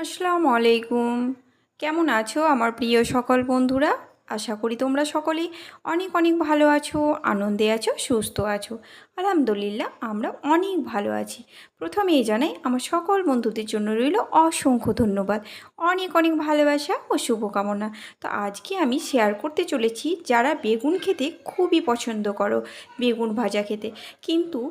আসসালামু আলাইকুম। কেমন আছো আমার প্রিয় সকল বন্ধুরা? আশা করি তোমরা সকলেই অনেক অনেক ভালো আছো, আনন্দে আছো, সুস্থ আছো। আলহামদুলিল্লাহ আমরা অনেক ভালো আছি। প্রথমেই জানাই আমার সকল বন্ধুদের জন্য রইল অসংখ্য ধন্যবাদ, অনেক অনেক ভালোবাসা ও শুভকামনা। তো আজকে আমি শেয়ার করতে চলেছি যারা বেগুন খেতে খুবই পছন্দ করো, বেগুন ভাজা খেতে, কিন্তু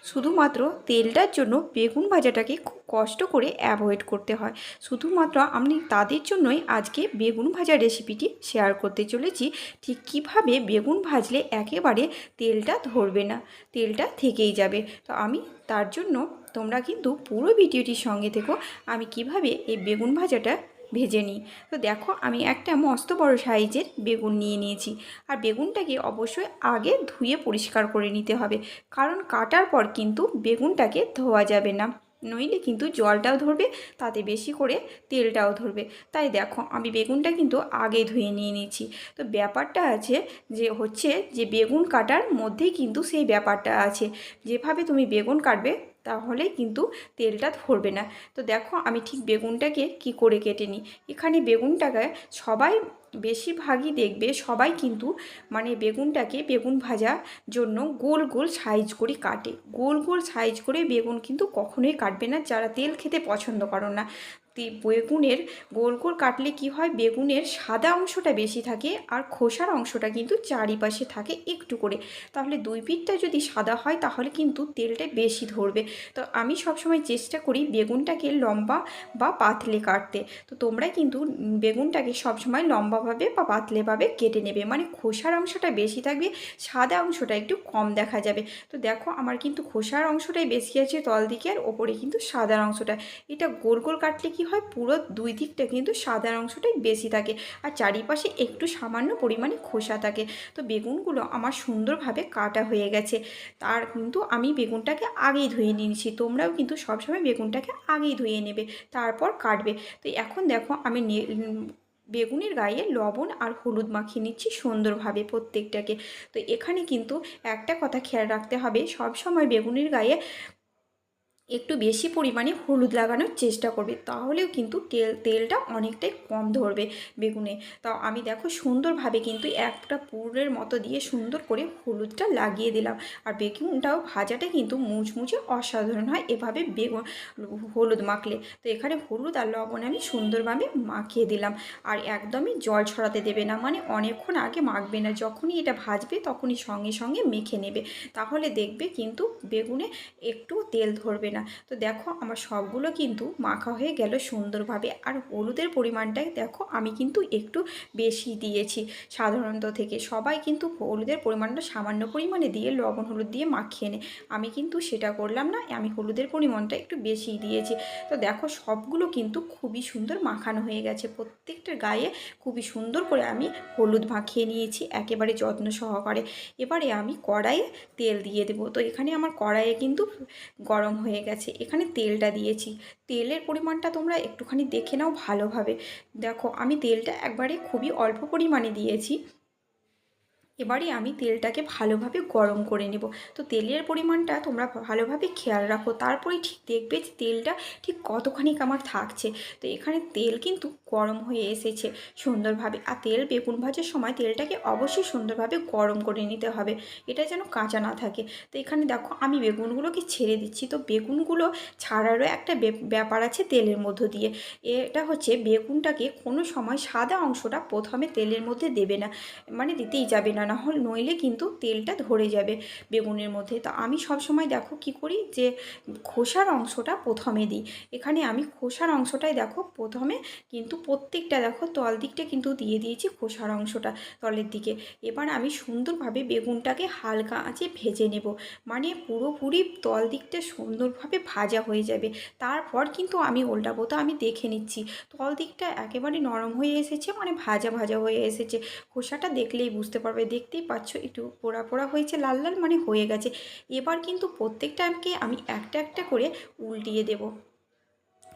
শুধুমাত্র তেলটার জন্য বেগুন ভাজাটাকে খুব কষ্ট করে অ্যাভয়েড করতে হয়। শুধুমাত্র আমি তাদের জন্যই আজকে বেগুন ভাজার রেসিপিটি শেয়ার করতে চলেছি। ঠিক কীভাবে বেগুন ভাজলে একেবারে তেলটা ধরবে না, তেলটা থেকেই যাবে। তো আমি তার জন্য তোমরা কিন্তু পুরো ভিডিওটির সঙ্গে থেকো, আমি কিভাবে এই বেগুন ভাজাটা ভেজে নিই। তো দেখো আমি একটা মস্ত বড় সাইজের বেগুন নিয়ে নিয়েছি। আর বেগুনটাকে অবশ্যই আগে ধুয়ে পরিষ্কার করে নিতে হবে, কারণ কাটার পর কিন্তু বেগুনটাকে ধোয়া যাবে না, নইলে কিন্তু জলটাও ধরবে, তাতে বেশি করে তেলটাও ধরবে। তাই দেখো আমি বেগুনটা কিন্তু আগে ধুয়ে নিয়ে নিয়েছি। তো ব্যাপারটা আছে যে বেগুন কাটার মধ্যেই কিন্তু সেই ব্যাপারটা আছে, যেভাবে তুমি বেগুন কাটবে তাহলে কিন্তু তেলটা ধরবে না। তো দেখো আমি ঠিক বেগুনটাকে কি করে কেটে নিই। এখানে বেগুনটাকে সবাই বেশিরভাগই দেখবে সবাই কিন্তু বেগুনটাকে বেগুন ভাজার জন্য গোল গোল সাইজ করে কাটে। গোল গোল সাইজ করে বেগুন কিন্তু কখনোই কাটবে না যারা তেল খেতে পছন্দ করো না। বেগুনের গোল গোল কাটলে কি হয়, বেগুনের সাদা অংশটা বেশি থাকে আর খোসার অংশটা কিন্তু চারিপাশে থাকে একটু করে। তাহলে দুই পিঠটা যদি সাদা হয় তাহলে কিন্তু তেলটা বেশি ধরবে। তো আমি সবসময় চেষ্টা করি বেগুনটাকে লম্বা বা পাতলে কাটতে। তো তোমরা কিন্তু বেগুনটাকে সবসময় লম্বাভাবে বা পাতলেভাবে কেটে নেবে, খোসার অংশটা বেশি থাকবে, সাদা অংশটা একটু কম দেখা যাবে। তো দেখো আমার কিন্তু খোসার অংশটাই বেশি আছে তল দিকে, আর ওপরে কিন্তু সাদা অংশটা। এটা গোল গোল কাটলে কি হয়, পুরো দুই দিকটা কিন্তু সাদা অংশটাই বেশি থাকে আর চারিপাশে একটু সামান্য পরিমাণে খোসা থাকে। তো বেগুনগুলো আমার সুন্দরভাবে কাটা হয়ে গেছে। তার কিন্তু আমি বেগুনটাকে আগেই ধুয়ে নিয়েছি, তোমরাও কিন্তু সবসময় বেগুনটাকে আগেই ধুয়ে নেবে, তারপর কাটবে। তো এখন দেখো আমি বেগুনের গায়ে লবণ আর হলুদ মাখিয়ে নিচ্ছি সুন্দরভাবে প্রত্যেকটাকে। তো এখানে কিন্তু একটা কথা খেয়াল রাখতে হবে, সব সময় বেগুনের গায়ে একটু বেশি পরিমাণে হলুদ লাগানোর চেষ্টা করবে, তাহলেও কিন্তু তেলটা অনেকটাই কম ধরবে বেগুনে। তাও আমি দেখো সুন্দরভাবে কিন্তু একটা পুরের মতো দিয়ে সুন্দর করে হলুদটা লাগিয়ে দিলাম। আর বেগুনটাও ভাজাটা কিন্তু মুচমুচে অসাধারণ হয় এভাবে বেগুন হলুদ মাখলে। তো এখানে হলুদ আর লবণ আমি সুন্দরভাবে মাখিয়ে দিলাম। আর একদমই জল ছড়াতে দেবে না, অনেকক্ষণ আগে মাখবে না, যখনই এটা ভাজবে তখনই সঙ্গে সঙ্গে মেখে নেবে, তাহলে দেখবে কিন্তু বেগুনে একটু তেল ধরবে না। তো দেখো আমার সবগুলো কিন্তু মাখা হয়ে গেল সুন্দরভাবে। আর হলুদের পরিমাণটাই দেখো আমি কিন্তু একটু বেশি দিয়েছি সাধারণত থেকে। সবাই কিন্তু হলুদের পরিমাণটা সামান্য পরিমাণে দিয়ে লবণ হলুদ দিয়ে মাখিয়ে নেয়, আমি কিন্তু সেটা করলাম না, আমি হলুদের পরিমাণটা একটু বেশি দিয়েছি। তো দেখো সবগুলো কিন্তু খুবই সুন্দর মাখানো হয়ে গেছে, প্রত্যেকটার গায়ে খুবই সুন্দর করে আমি হলুদ মাখিয়ে নিয়েছি একেবারে যত্ন সহকারে। এবারে আমি কড়াইয়ে তেল দিয়ে দেবো। তো এখানে আমার কড়াইয়ে কিন্তু গরম হয়ে গেছে, এখানে তেলটা দিয়েছি। তেলের পরিমাণটা তোমরা একটুখানি দেখে নাও ভালোভাবে। দেখো আমি তেলটা একবারে খুবই অল্প পরিমাণে দিয়েছি। এবারে আমি তেলটাকে ভালোভাবে গরম করে নেব। তো তেলের পরিমাণটা তোমরা ভালোভাবে খেয়াল রাখো, তারপরেই ঠিক দেখবে যে তেলটা ঠিক কতখানি আমার থাকছে। তো এখানে তেল কিন্তু গরম হয়ে এসেছে সুন্দরভাবে। আর বেগুন ভাজার সময় তেলটাকে অবশ্যই সুন্দরভাবে গরম করে নিতে হবে, এটা যেন কাঁচা না থাকে। তো এখানে দেখো আমি বেগুনগুলোকে ছেড়ে দিচ্ছি। তো বেগুনগুলো ছাড়ারও একটা ব্যাপার আছে তেলের মধ্য দিয়ে। এটা হচ্ছে বেগুনটাকে কোনো সময় সাদা অংশটা প্রথমে তেলের মধ্যে দেবে না, দিতেই যাবে না, নইলে কিন্তু তেলটা ধরে যাবে বেগুনের মধ্যে। তো আমি সব সময় দেখো কি করি, যে খোসার অংশটা প্রথমে দিই। এখানে আমি খোসার অংশটাই দেখো প্রথমে কিন্তু প্রত্যেকটা দেখো তল দিকটা কিন্তু দিয়ে দিয়েছি খোসার অংশটা তলের দিকে। এবার আমি সুন্দরভাবে বেগুনটাকে হালকা আঁচে ভেজে নেব, পুরোপুরি তল দিকটা সুন্দরভাবে ভাজা হয়ে যাবে। তারপর কিন্তু আমি উল্টাবো। তো আমি দেখে নিচ্ছি তল দিকটা একেবারে নরম হয়ে এসেছে, ভাজা ভাজা হয়ে এসেছে। খোসাটা দেখলেই বুঝতে পারবে, দেখতেই পাচ্ছ একটু পোড়া পোড়া হয়েছে, লাল লাল হয়ে গেছে। এবার কিন্তু প্রত্যেকটাকে আমি একটা একটা করে উল্টিয়ে দেব।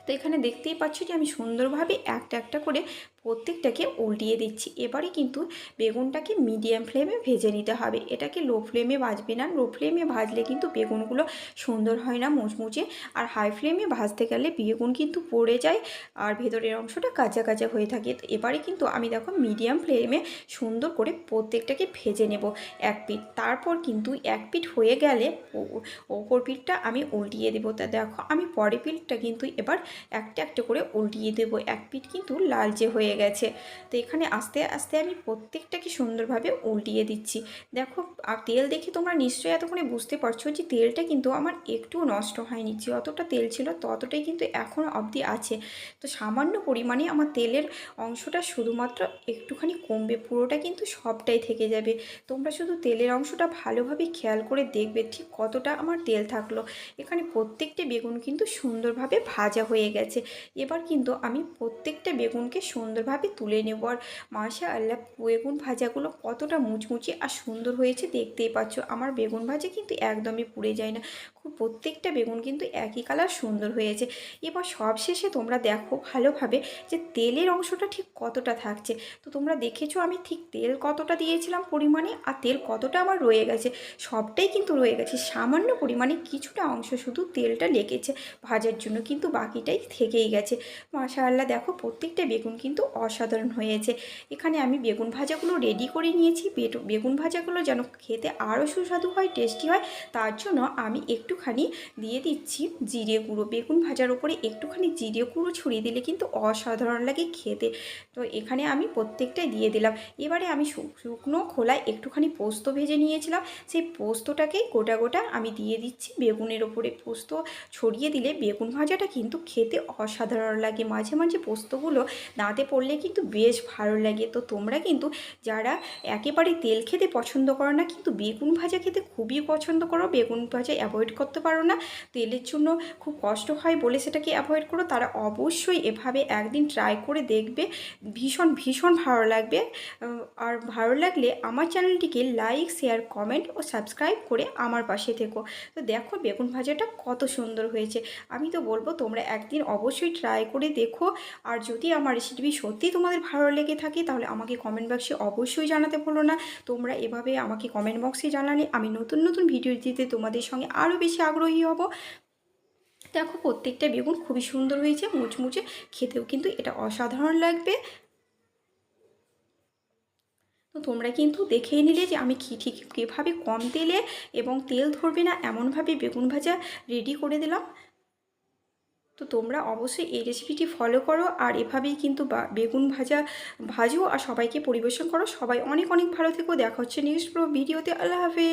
তো এখানে দেখতেই পাচ্ছ যে আমি সুন্দরভাবে একটা একটা করে প্রত্যেকটাকে উল্টিয়ে দিচ্ছি। এবারে কিন্তু বেগুনটাকে মিডিয়াম ফ্লেমে ভেজে নিতে হবে। এটাকে লো ফ্লেমে ভাজবে না, লো ফ্লেমে ভাজলে কিন্তু বেগুনগুলো সুন্দর হয় না, মুচমুচে। আর হাই ফ্লেমে ভাজতে গেলে বেগুন কিন্তু পড়ে যায় আর ভেতরের অংশটা কাঁচা কাঁচা হয়ে থাকে। তো এবারে কিন্তু আমি দেখো মিডিয়াম ফ্লেমে সুন্দর করে প্রত্যেকটাকে ভেজে নেব এক পিঠ। তারপর কিন্তু এক পিঠ হয়ে গেলে ওপর পিঠটা আমি উল্টিয়ে দেবো। তা দেখো আমি পরের পিঠটা কিন্তু এবার একটা একটা করে উল্টিয়ে দেবো। এক পিঠ কিন্তু লালচে হয়ে গেছে। তো এখানে আস্তে আস্তে আমি প্রত্যেকটাকে সুন্দরভাবে উল্টিয়ে দিচ্ছি। দেখো আর তেল দেখে তোমরা নিশ্চয়ই এতক্ষণে বুঝতে পারছো যে তেলটা কিন্তু আমার একটুও নষ্ট হয়নি। যতটা তেল ছিল ততটাই কিন্তু এখনও অবধি আছে। তো সামান্য পরিমাণে আমার তেলের অংশটা শুধুমাত্র একটুখানি কমবে, পুরোটা কিন্তু সবটাই থেকে যাবে। তোমরা শুধু তেলের অংশটা ভালোভাবে খেয়াল করে দেখবে ঠিক কতটা আমার তেল থাকলো। এখানে প্রত্যেকটা বেগুন কিন্তু সুন্দরভাবে ভাজা হয়ে গেছে। এবার কিন্তু আমি প্রত্যেকটা বেগুনকে সুন্দরভাবে তুলে নেব। আর মাশাআল্লাহ বেগুন ভাজাগুলো কতটা মুচমুচে আর সুন্দর হয়েছে দেখতেই পাচ্ছ। আমার বেগুন ভাজা কিন্তু একদমই পুড়ে যায় না, খুব প্রত্যেকটা বেগুন কিন্তু একই কালার সুন্দর হয়েছে। এবার সবশেষে তোমরা দেখো ভালোভাবে যে তেলের অংশটা ঠিক কতটা থাকছে। তো তোমরা দেখেছো আমি ঠিক তেল কতটা দিয়েছিলাম পরিমাণে, আর তেল কতটা আমার রয়ে গেছে। সবটাই কিন্তু রয়ে গেছে, সামান্য পরিমাণে কিছুটা অংশ শুধু তেলটা লেগেছে ভাজার জন্য, কিন্তু বাকিটাই থেকেই গেছে। মাশাআল্লাহ দেখো প্রত্যেকটা বেগুন কিন্তু অসাধারণ হয়েছে। এখানে আমি বেগুন ভাজাগুলো রেডি করে নিয়েছি। বেগুন ভাজাগুলো যেন খেতে আরও সুস্বাদু হয়, টেস্টি হয়, তার জন্য আমি একটুখানি দিয়ে দিচ্ছি জিরে গুঁড়ো। বেগুন ভাজার উপরে একটুখানি জিরে গুঁড়ো ছড়িয়ে দিলে কিন্তু অসাধারণ লাগে খেতে। তো এখানে আমি প্রত্যেকটাই দিয়ে দিলাম। এবারে আমি শুকনো খোলায় একটুখানি পোস্ত ভেজে নিয়েছিলাম, সেই পোস্তটাকেই গোটা গোটা আমি দিয়ে দিচ্ছি বেগুনের ওপরে। পোস্ত ছড়িয়ে দিলে বেগুন ভাজাটা কিন্তু খেতে অসাধারণ লাগে। মাঝে মাঝে পোস্তগুলো দাঁতে পড়লে কিন্তু বেশ ভালো লাগে। তো তোমরা কিন্তু যারা একেবারে তেল খেতে পছন্দ করো না কিন্তু বেগুন ভাজা খেতে খুবই পছন্দ করো, বেগুন ভাজা অ্যাভয়েড করতে পারো না, তেলের জন্য খুব কষ্ট হয় বলে সেটাকে অ্যাভয়েড করো, তারা অবশ্যই এভাবে একদিন ট্রাই করে দেখবে। ভীষণ ভীষণ ভালো লাগবে। আর ভালো লাগলে আমার চ্যানেলটিকে লাইক, শেয়ার, কমেন্ট ও সাবস্ক্রাইব করে আমার পাশে থেকো। তো দেখো বেগুন ভাজাটা কত সুন্দর হয়েছে। আমি তো বলবো তোমরা একদিন অবশ্যই ট্রাই করে দেখো। আর যদি আমার রেসিপি সত্যি তোমাদের ভালো লেগে থাকে তাহলে আমাকে কমেন্ট বক্সে অবশ্যই জানাতে ভুলো না। তোমরা এভাবে আমাকে কমেন্ট বক্সে জানালে আমি নতুন নতুন ভিডিও দিতে তোমাদের সঙ্গে আরও বেশি আগ্রহী হব। দেখো প্রত্যেকটা বেগুন খুবই সুন্দর হয়েছে, মুচমুচে, খেতেও কিন্তু এটা অসাধারণ লাগবে। তো তোমরা কিন্তু দেখেই নিলে যে আমি ঠিক কীভাবে কম তেলে এবং তেল ধরবে না এমনভাবে বেগুন ভাজা রেডি করে দিলাম। তো তোমরা অবশ্যই এই রেসিপিটি ফলো করো আর এভাবেই কিন্তু বেগুন ভাজা ভাজো আর সবাইকে পরিবেশন করো। সবাই অনেক অনেক ভালো থেকো। দেখা হচ্ছে নেক্সট ভিডিওতে। আল্লাহ হাফেজ।